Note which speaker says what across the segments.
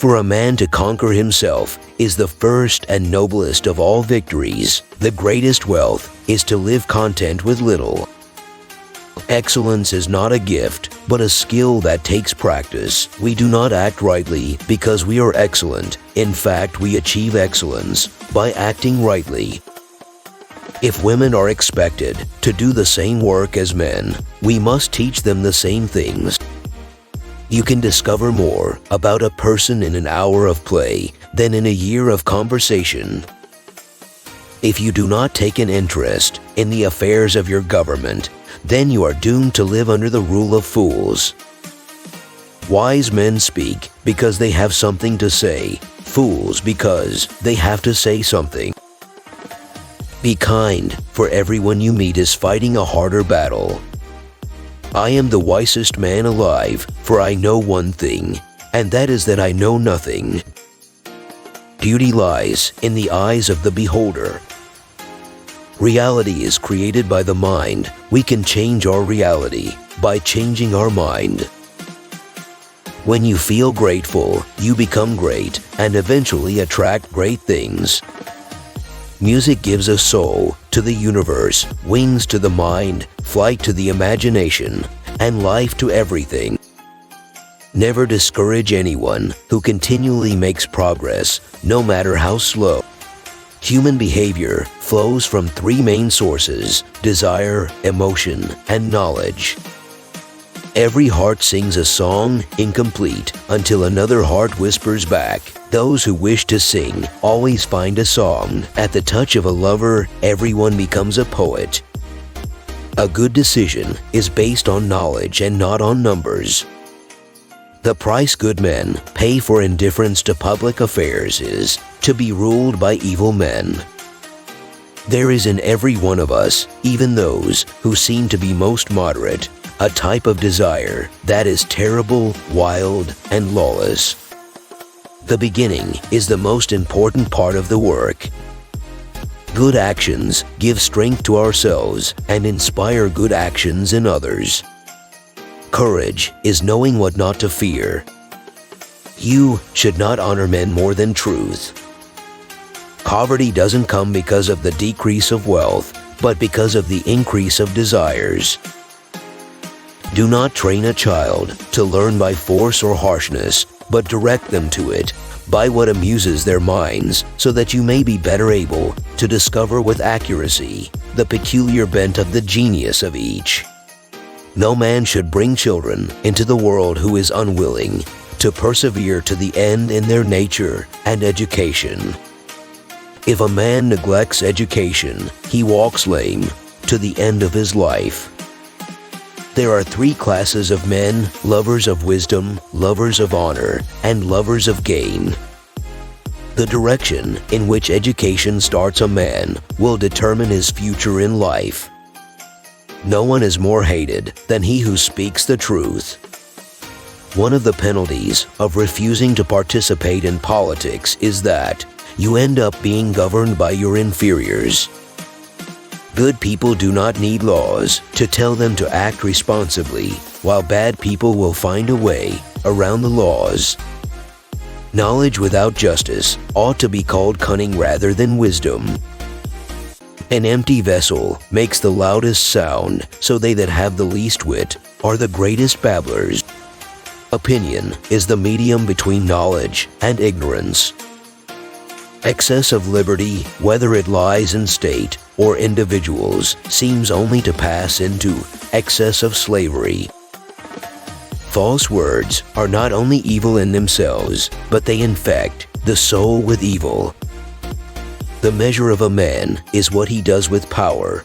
Speaker 1: For a man to conquer himself is the first and noblest of all victories. The greatest wealth is to live content with little. Excellence is not a gift, but a skill that takes practice. We do not act rightly because we are excellent. In fact, we achieve excellence by acting rightly. If women are expected to do the same work as men, we must teach them the same things. You can discover more about a person in an hour of play than in a year of conversation. If you do not take an interest in the affairs of your government, then you are doomed to live under the rule of fools. Wise men speak because they have something to say, fools because they have to say something. Be kind, for everyone you meet is fighting a harder battle. I am the wisest man alive, for I know one thing, and that is that I know nothing. Beauty lies in the eyes of the beholder. Reality is created by the mind. We can change our reality by changing our mind. When you feel grateful, you become great and eventually attract great things. Music gives a soul to the universe, wings to the mind, flight to the imagination, and life to everything. Never discourage anyone who continually makes progress, no matter how slow. Human behavior flows from three main sources: desire, emotion, and knowledge. Every heart sings a song incomplete until another heart whispers back. Those who wish to sing always find a song. At the touch of a lover, everyone becomes a poet. A good decision is based on knowledge and not on numbers. The price good men pay for indifference to public affairs is to be ruled by evil men. There is in every one of us, even those who seem to be most moderate, a type of desire that is terrible, wild, and lawless. The beginning is the most important part of the work. Good actions give strength to ourselves and inspire good actions in others. Courage is knowing what not to fear. You should not honor men more than truth. Poverty doesn't come because of the decrease of wealth, but because of the increase of desires. Do not train a child to learn by force or harshness, but direct them to it by what amuses their minds, so that you may be better able to discover with accuracy the peculiar bent of the genius of each. No man should bring children into the world who is unwilling to persevere to the end in their nature and education. If a man neglects education, he walks lame to the end of his life. There are three classes of men: lovers of wisdom, lovers of honor, and lovers of gain. The direction in which education starts a man will determine his future in life. No one is more hated than he who speaks the truth. One of the penalties of refusing to participate in politics is that you end up being governed by your inferiors. Good people do not need laws to tell them to act responsibly, while bad people will find a way around the laws. Knowledge without justice ought to be called cunning rather than wisdom. An empty vessel makes the loudest sound, so they that have the least wit are the greatest babblers. Opinion is the medium between knowledge and ignorance. Excess of liberty, whether it lies in state or individuals, seems only to pass into excess of slavery. False words are not only evil in themselves, but they infect the soul with evil. The measure of a man is what he does with power.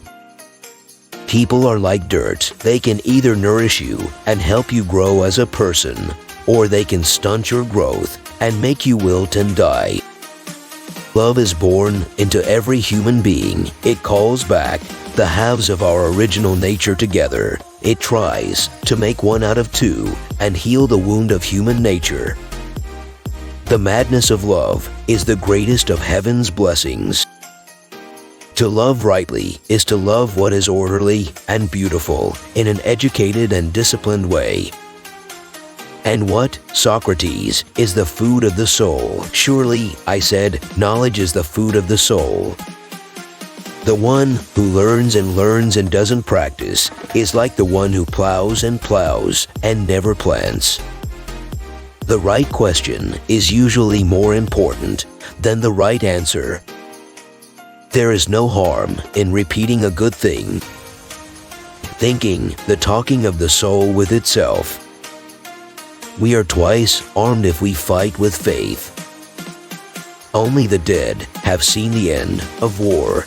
Speaker 1: People are like dirt. They can either nourish you and help you grow as a person, or they can stunt your growth and make you wilt and die. Love is born into every human being. It calls back the halves of our original nature together. It tries to make one out of two and heal the wound of human nature. The madness of love is the greatest of heaven's blessings. To love rightly is to love what is orderly and beautiful in an educated and disciplined way. And what, Socrates, is the food of the soul? Surely, I said, knowledge is the food of the soul. The one who learns and learns and doesn't practice is like the one who plows and never plants. The right question is usually more important than the right answer. There is no harm in repeating a good thing, thinking the talking of the soul with itself. We are twice armed if we fight with faith. Only the dead have seen the end of war.